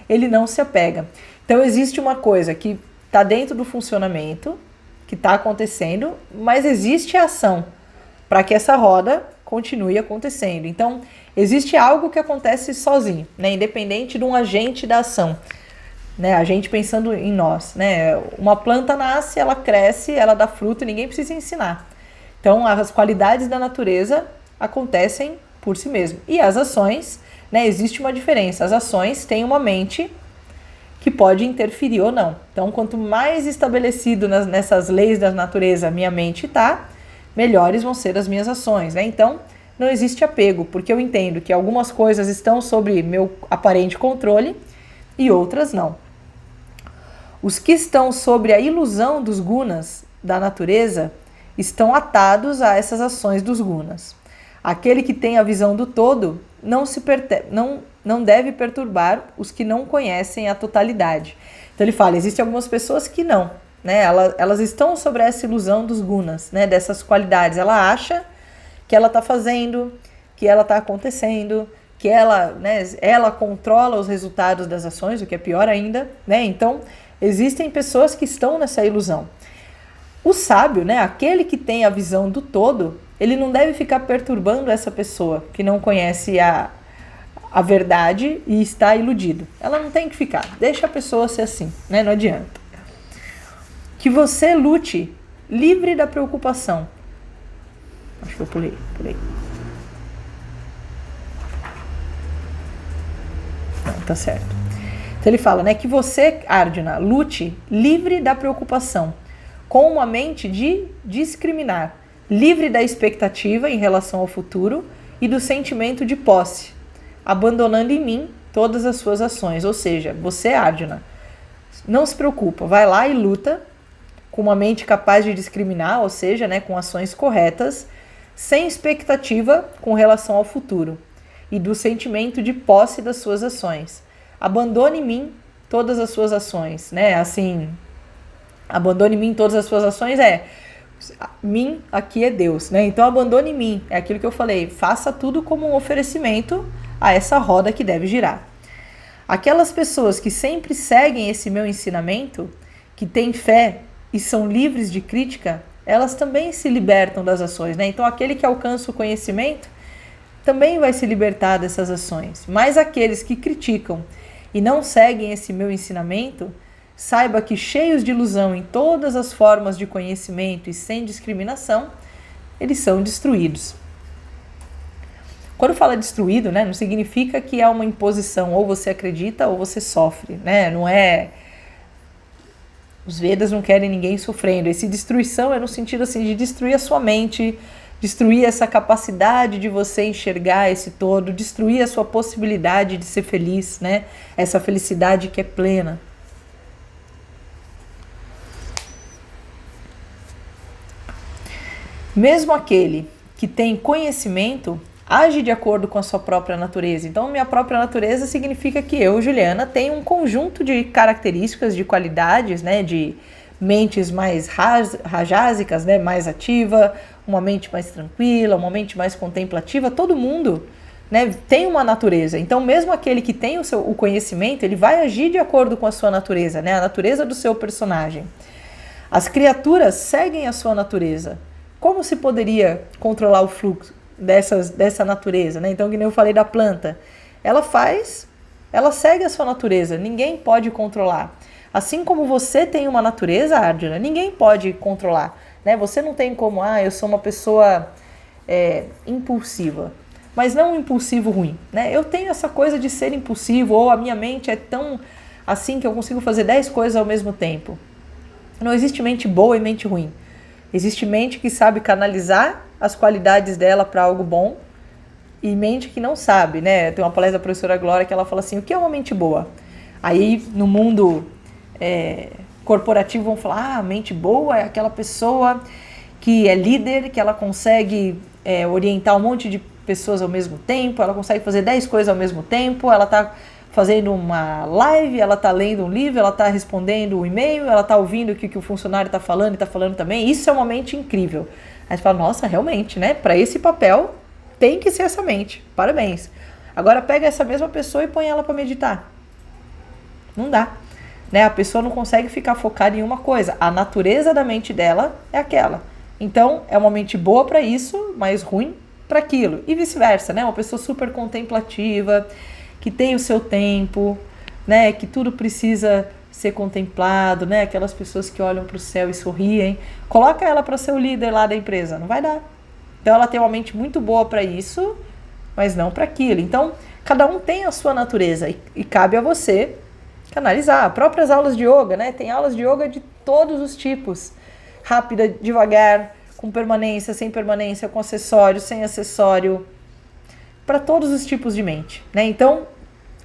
ele não se apega. Então existe uma coisa que está dentro do funcionamento, que está acontecendo, mas existe a ação para que essa roda continue acontecendo. Então, existe algo que acontece sozinho, né, independente de um agente da ação, né, a gente pensando em nós, né, uma planta nasce, ela cresce, ela dá fruto, ninguém precisa ensinar. Então, as qualidades da natureza acontecem por si mesmo. E as ações, né, existe uma diferença. As ações têm uma mente que pode interferir ou não. Então, quanto mais estabelecido nessas leis da natureza a minha mente está, melhores vão ser as minhas ações, né? Então, não existe apego, porque eu entendo que algumas coisas estão sob meu aparente controle e outras não. Os que estão sobre a ilusão dos gunas da natureza estão atados a essas ações dos gunas. Aquele que tem a visão do todo não deve perturbar os que não conhecem a totalidade. Então ele fala, existem algumas pessoas que não, né? Elas estão sobre essa ilusão dos gunas, né? Dessas qualidades. Ela acha que ela está fazendo, que ela está acontecendo, que ela, né, ela controla os resultados das ações, o que é pior ainda, né? Então, existem pessoas que estão nessa ilusão. O sábio, né, aquele que tem a visão do todo, ele não deve ficar perturbando essa pessoa que não conhece a verdade e está iludido. Ela não tem que ficar. Deixa a pessoa ser assim, né? Não adianta. Que você lute livre da preocupação. Acho que eu pulei. Não, tá certo. Então ele fala, né, que você, Arjuna, lute livre da preocupação, com uma mente de discriminar, livre da expectativa em relação ao futuro e do sentimento de posse, abandonando em mim todas as suas ações. Ou seja, você, Arjuna, não se preocupa, vai lá e luta com uma mente capaz de discriminar, ou seja, né, com ações corretas, sem expectativa com relação ao futuro e do sentimento de posse das suas ações. Abandone em mim todas as suas ações, né? Assim, abandone em mim todas as suas ações mim aqui é Deus, né? Então abandone em mim, é aquilo que eu falei, faça tudo como um oferecimento a essa roda que deve girar. Aquelas pessoas que sempre seguem esse meu ensinamento, que têm fé e são livres de crítica, elas também se libertam das ações, né? Então aquele que alcança o conhecimento também vai se libertar dessas ações. Mas aqueles que criticam e não seguem esse meu ensinamento, saiba que cheios de ilusão em todas as formas de conhecimento e sem discriminação, eles são destruídos. Quando fala destruído, né, não significa que há uma imposição, ou você acredita ou você sofre, né? Não é... Os Vedas não querem ninguém sofrendo. Esse destruição é no sentido assim de destruir a sua mente, destruir essa capacidade de você enxergar esse todo, destruir a sua possibilidade de ser feliz, né? Essa felicidade que é plena. Mesmo aquele que tem conhecimento age de acordo com a sua própria natureza. Então, minha própria natureza significa que eu, Juliana, tenho um conjunto de características, de qualidades, né? De mentes mais rajásicas, né? Mais ativa, uma mente mais tranquila, uma mente mais contemplativa. Todo mundo, né, tem uma natureza. Então, mesmo aquele que tem o conhecimento, ele vai agir de acordo com a sua natureza, né? A natureza do seu personagem. As criaturas seguem a sua natureza. Como se poderia controlar o fluxo dessa natureza, né? Então, como eu falei da planta, ela segue a sua natureza, ninguém pode controlar. Assim como você tem uma natureza, Arjuna, ninguém pode controlar, né? Você não tem como, eu sou uma pessoa impulsiva, mas não um impulsivo ruim, né? Eu tenho essa coisa de ser impulsivo, ou a minha mente é tão assim que eu consigo fazer 10 coisas ao mesmo tempo. Não existe mente boa e mente ruim. Existe mente que sabe canalizar as qualidades dela para algo bom e mente que não sabe, né? Tem uma palestra da professora Glória que ela fala assim, o que é uma mente boa? Aí no mundo corporativo vão falar, mente boa é aquela pessoa que é líder, que ela consegue orientar um monte de pessoas ao mesmo tempo, ela consegue fazer 10 coisas ao mesmo tempo, ela está fazendo uma live, ela está lendo um livro, ela está respondendo um e-mail, ela está ouvindo o que o funcionário está falando e está falando também. Isso é uma mente incrível. Aí você fala, nossa, realmente, né? Para esse papel tem que ser essa mente. Parabéns. Agora pega essa mesma pessoa e põe ela para meditar. Não dá. Né? A pessoa não consegue ficar focada em uma coisa. A natureza da mente dela é aquela. Então, é uma mente boa para isso, mas ruim para aquilo. E vice-versa, né? Uma pessoa super contemplativa, que tem o seu tempo, né, que tudo precisa ser contemplado, né, aquelas pessoas que olham para o céu e sorriem, coloca ela para ser o líder lá da empresa, não vai dar. Então ela tem uma mente muito boa para isso, mas não para aquilo. Então cada um tem a sua natureza e cabe a você canalizar. Próprias aulas de yoga, né, tem aulas de yoga de todos os tipos, rápida, devagar, com permanência, sem permanência, com acessório, sem acessório, para todos os tipos de mente, né? Então,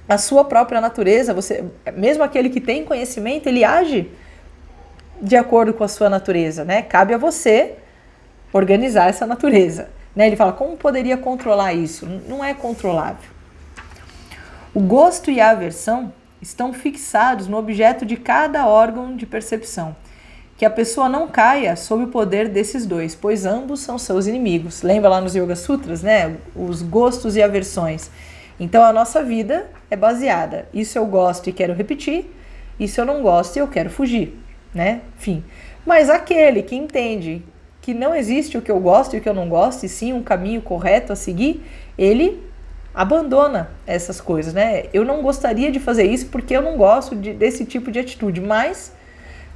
a sua própria natureza, mesmo aquele que tem conhecimento, ele age de acordo com a sua natureza, né? Cabe a você organizar essa natureza, né? Ele fala, como poderia controlar isso? Não é controlável. O gosto e a aversão estão fixados no objeto de cada órgão de percepção, que a pessoa não caia sob o poder desses dois, pois ambos são seus inimigos. Lembra lá nos Yoga Sutras, né? Os gostos e aversões. Então a nossa vida é baseada, isso eu gosto e quero repetir, isso eu não gosto e eu quero fugir, né? Enfim. Mas aquele que entende que não existe o que eu gosto e o que eu não gosto, e sim um caminho correto a seguir, ele abandona essas coisas, né? Eu não gostaria de fazer isso porque eu não gosto desse tipo de atitude, mas,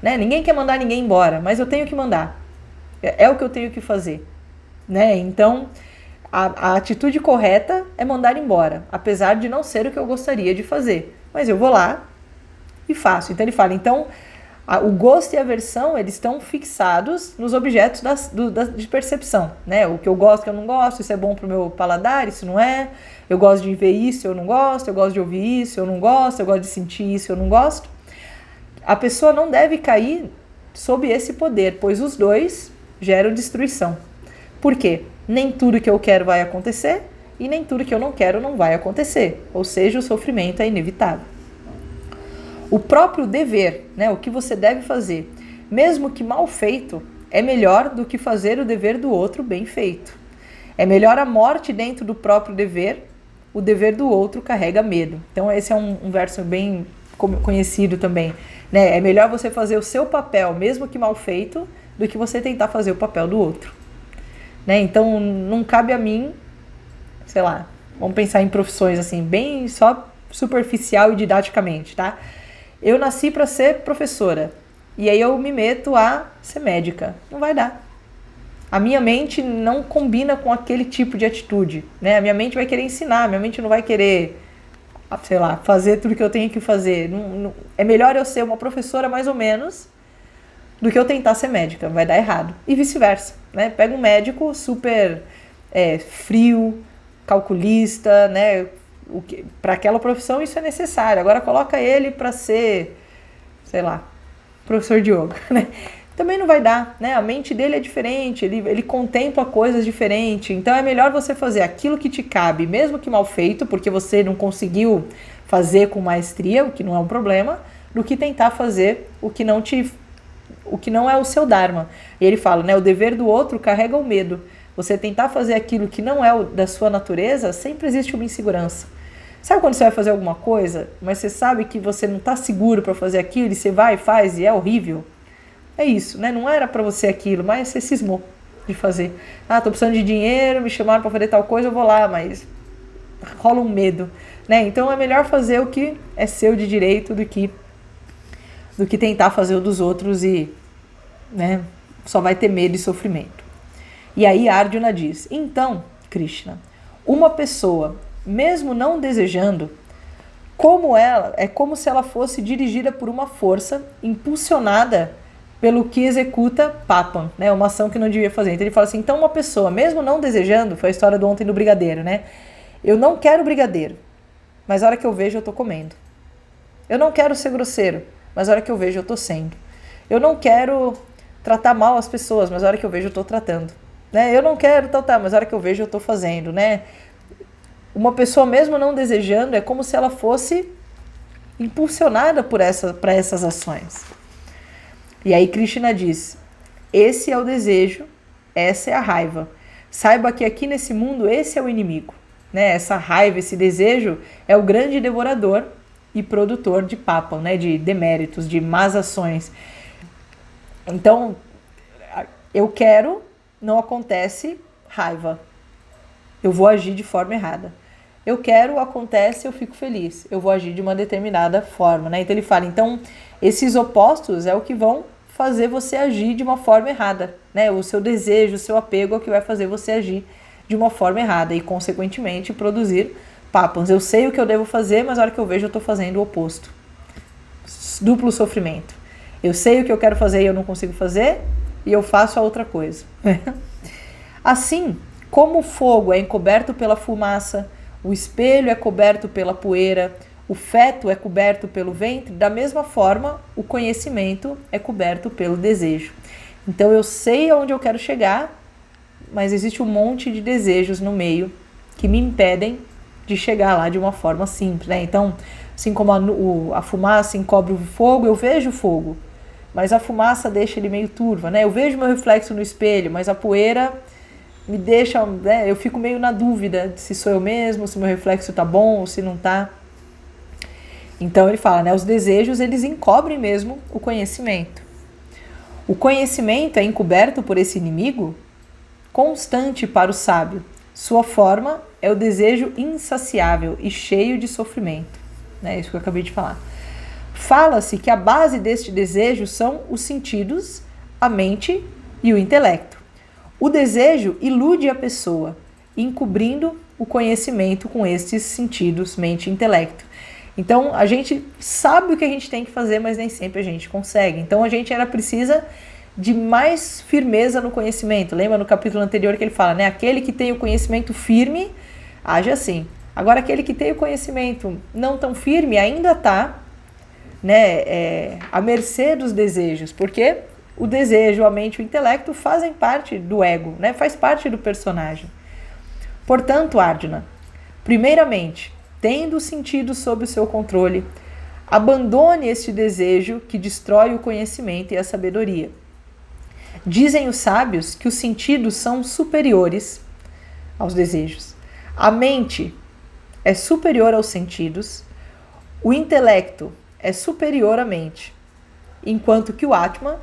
né, ninguém quer mandar ninguém embora, mas eu tenho que mandar. É o que eu tenho que fazer, né? Então, a atitude correta é mandar embora, apesar de não ser o que eu gostaria de fazer. Mas eu vou lá e faço. Então ele fala, o gosto e a aversão, eles estão fixados nos objetos de percepção, né? O que eu gosto, o que eu não gosto, isso é bom para o meu paladar, isso não é. Eu gosto de ver isso, eu não gosto. Eu gosto de ouvir isso, eu não gosto. Eu gosto de sentir isso, eu não gosto. A pessoa não deve cair sob esse poder, pois os dois geram destruição. Por quê? Nem tudo que eu quero vai acontecer e nem tudo que eu não quero não vai acontecer. Ou seja, o sofrimento é inevitável. O próprio dever, né, o que você deve fazer, mesmo que mal feito, é melhor do que fazer o dever do outro bem feito. É melhor a morte dentro do próprio dever, o dever do outro carrega medo. Então esse é um verso bem conhecido também, né? É melhor você fazer o seu papel, mesmo que mal feito, do que você tentar fazer o papel do outro. Né? Então não cabe a mim, sei lá, vamos pensar em profissões assim, bem só superficial e didaticamente, tá? Eu nasci para ser professora e aí eu me meto a ser médica. Não vai dar. A minha mente não combina com aquele tipo de atitude, né? A minha mente vai querer ensinar, a minha mente não vai querer, sei lá, fazer tudo que eu tenho que fazer. É melhor eu ser uma professora mais ou menos do que eu tentar ser médica, vai dar errado. E vice-versa, né? Pega um médico super frio, calculista, né? Para aquela profissão isso é necessário. Agora coloca ele para ser, sei lá, professor de yoga, né? Também não vai dar, né? A mente dele é diferente, ele contempla coisas diferentes. Então é melhor você fazer aquilo que te cabe, mesmo que mal feito, porque você não conseguiu fazer com maestria, o que não é um problema, do que tentar fazer o que não é o seu dharma. E ele fala, né? O dever do outro carrega o medo. Você tentar fazer aquilo que não é da sua natureza, sempre existe uma insegurança. Sabe quando você vai fazer alguma coisa, mas você sabe que você não está seguro para fazer aquilo, e você vai e faz e é horrível? É isso, né? Não era para você aquilo, mas você cismou de fazer. Ah, tô precisando de dinheiro, me chamaram para fazer tal coisa, eu vou lá, mas rola um medo, né? Então é melhor fazer o que é seu de direito do que tentar fazer o dos outros e, né, só vai ter medo e sofrimento. E aí Arjuna diz, então, Krishna, uma pessoa, mesmo não desejando, é como se ela fosse dirigida por uma força impulsionada pelo que executa papam, né, uma ação que não devia fazer. Então ele fala assim, então uma pessoa, mesmo não desejando, foi a história do ontem do brigadeiro, né? Eu não quero brigadeiro, mas a hora que eu vejo eu tô comendo. Eu não quero ser grosseiro, mas a hora que eu vejo eu tô sendo. Eu não quero tratar mal as pessoas, mas a hora que eu vejo eu tô tratando. Né? Eu não quero mas a hora que eu vejo eu tô fazendo, né? Uma pessoa mesmo não desejando é como se ela fosse impulsionada para essas ações. E aí Krishna diz, esse é o desejo, essa é a raiva. Saiba que aqui nesse mundo esse é o inimigo. Né? Essa raiva, esse desejo é o grande devorador e produtor de papam, né? De deméritos, de más ações. Então, eu quero, não acontece, raiva. Eu vou agir de forma errada. Eu quero, acontece, eu fico feliz. Eu vou agir de uma determinada forma, né? Então ele fala, então esses opostos é o que vão fazer você agir de uma forma errada, né? O seu desejo, o seu apego é o que vai fazer você agir de uma forma errada e, consequentemente, produzir papams. Eu sei o que eu devo fazer, mas na hora que eu vejo eu estou fazendo o oposto. Duplo sofrimento. Eu sei o que eu quero fazer e eu não consigo fazer, e eu faço a outra coisa. Assim, como o fogo é encoberto pela fumaça, o espelho é coberto pela poeira, o feto é coberto pelo ventre, da mesma forma o conhecimento é coberto pelo desejo. Então eu sei aonde eu quero chegar, mas existe um monte de desejos no meio que me impedem de chegar lá de uma forma simples, né? Então, assim como a fumaça encobre o fogo, eu vejo o fogo, mas a fumaça deixa ele meio turva, né? Eu vejo meu reflexo no espelho, mas a poeira me deixa, né? Eu fico meio na dúvida de se sou eu mesmo, se meu reflexo tá bom ou se não tá. Então ele fala, né? Os desejos, eles encobrem mesmo o conhecimento. O conhecimento é encoberto por esse inimigo constante para o sábio. Sua forma é o desejo insaciável e cheio de sofrimento. É isso que eu acabei de falar. Fala-se que a base deste desejo são os sentidos, a mente e o intelecto. O desejo ilude a pessoa, encobrindo o conhecimento com estes sentidos, mente e intelecto. Então, a gente sabe o que a gente tem que fazer, mas nem sempre a gente consegue. Então, a gente precisa de mais firmeza no conhecimento. Lembra no capítulo anterior que ele fala, né? Aquele que tem o conhecimento firme, age assim. Agora, aquele que tem o conhecimento não tão firme, ainda está, né, à mercê dos desejos. Porque o desejo, a mente e o intelecto fazem parte do ego, né? Faz parte do personagem. Portanto, Arjuna, primeiramente, tendo os sentidos sob o seu controle, abandone este desejo que destrói o conhecimento e a sabedoria. Dizem os sábios que os sentidos são superiores aos desejos. A mente é superior aos sentidos, o intelecto é superior à mente, enquanto que o Atma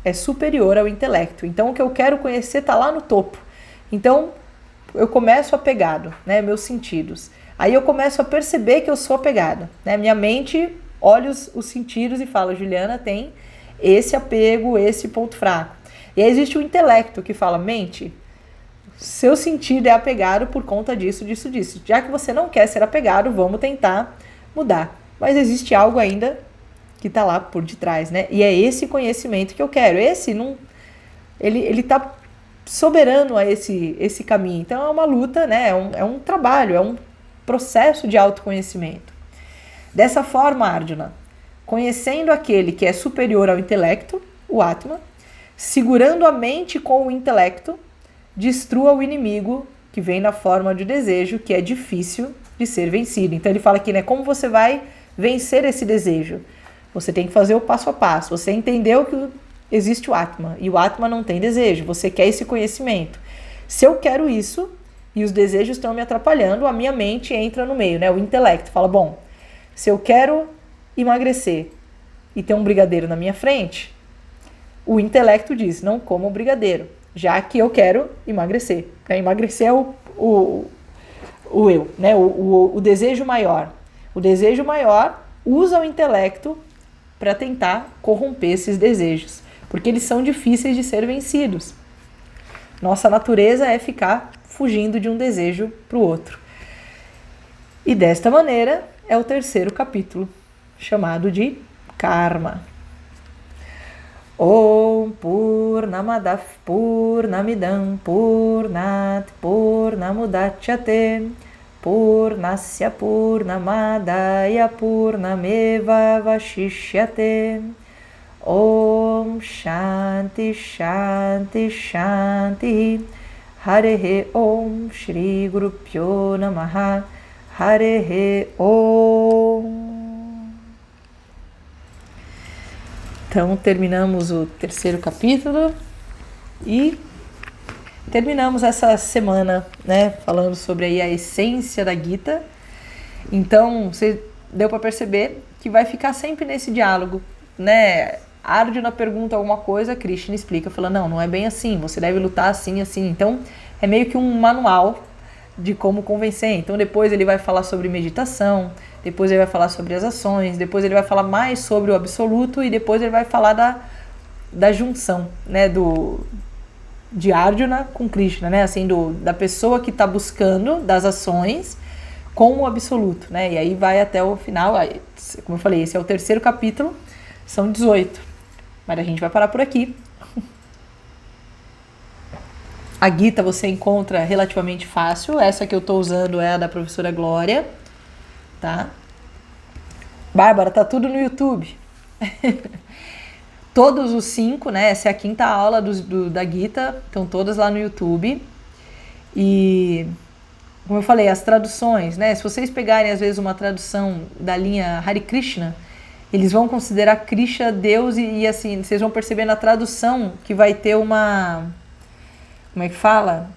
é superior ao intelecto. Então, o que eu quero conhecer está lá no topo. Então, eu começo apegado, né, meus sentidos. Aí eu começo a perceber que eu sou apegado, né? Minha mente olha os sentidos e fala, Juliana tem esse apego, esse ponto fraco. E aí existe o intelecto que fala, mente, seu sentido é apegado por conta disso, disso, disso. Já que você não quer ser apegado, vamos tentar mudar. Mas existe algo ainda que está lá por detrás, né? E é esse conhecimento que eu quero. Esse não, ele está soberano a esse caminho. Então é uma luta, né? É um trabalho, é um processo de autoconhecimento. Dessa forma, Arjuna, conhecendo aquele que é superior ao intelecto, o Atma, segurando a mente com o intelecto, destrua o inimigo que vem na forma de desejo, que é difícil de ser vencido. Então ele fala aqui, né, como você vai vencer esse desejo? Você tem que fazer o passo a passo. Você entendeu que existe o Atma, e o Atma não tem desejo, você quer esse conhecimento. Se eu quero isso, e os desejos estão me atrapalhando, a minha mente entra no meio, né? O intelecto fala, bom, se eu quero emagrecer e ter um brigadeiro na minha frente, o intelecto diz, não coma o brigadeiro, já que eu quero emagrecer. Emagrecer é o eu, né? O desejo maior. O desejo maior usa o intelecto para tentar corromper esses desejos, porque eles são difíceis de ser vencidos. Nossa natureza é ficar fugindo de um desejo para o outro. E desta maneira é o terceiro capítulo, chamado de Karma. Om Purnamadav Purnamidam Purnat Purnamudachyate Purnasya Purnamadaya Purnameva Vashishyate. Om Shanti Shanti Shanti Harehe Om Shri Guru Pyo Namaha Harehe Om. Então terminamos o terceiro capítulo e terminamos essa semana, né, falando sobre aí a essência da Gita. Então você deu para perceber que vai ficar sempre nesse diálogo, né? Arjuna pergunta alguma coisa, Krishna explica, fala, não é bem assim, você deve lutar assim, assim. Então, é meio que um manual de como convencer. Então, depois ele vai falar sobre meditação, depois ele vai falar sobre as ações, depois ele vai falar mais sobre o absoluto e depois ele vai falar da junção, né, de Arjuna com Krishna, né, assim, da pessoa que está buscando das ações com o absoluto, né, e aí vai até o final. Como eu falei, esse é o terceiro capítulo, são 18. Mas a gente vai parar por aqui. A Gita você encontra relativamente fácil. Essa que eu estou usando é a da professora Glória, tá? Bárbara, tá tudo no YouTube. Todos os 5, né? Essa é a quinta aula da Gita, estão todas lá no YouTube. E, como eu falei, as traduções, né? Se vocês pegarem, às vezes, uma tradução da linha Hare Krishna, eles vão considerar Krishna Deus e assim, vocês vão perceber na tradução que vai ter uma... Como é que fala?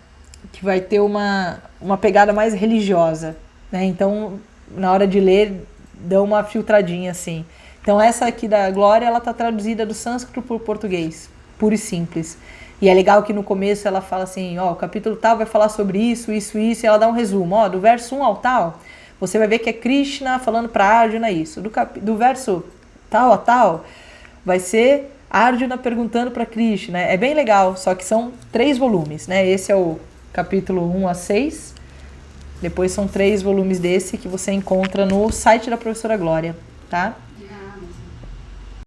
Que vai ter uma pegada mais religiosa, né? Então, na hora de ler, dá uma filtradinha assim. Então essa aqui da Glória, ela tá traduzida do sânscrito para o português, puro e simples. E é legal que no começo ela fala assim, ó, o capítulo tal vai falar sobre isso, isso, isso, e ela dá um resumo, ó, do verso 1 ao tal, você vai ver que é Krishna falando para Arjuna isso. Do verso tal a tal, vai ser Arjuna perguntando para Krishna, né? É bem legal, só que são 3 volumes, né? Esse é o capítulo 1 a 6, depois são 3 volumes desse que você encontra no site da Professora Glória, tá?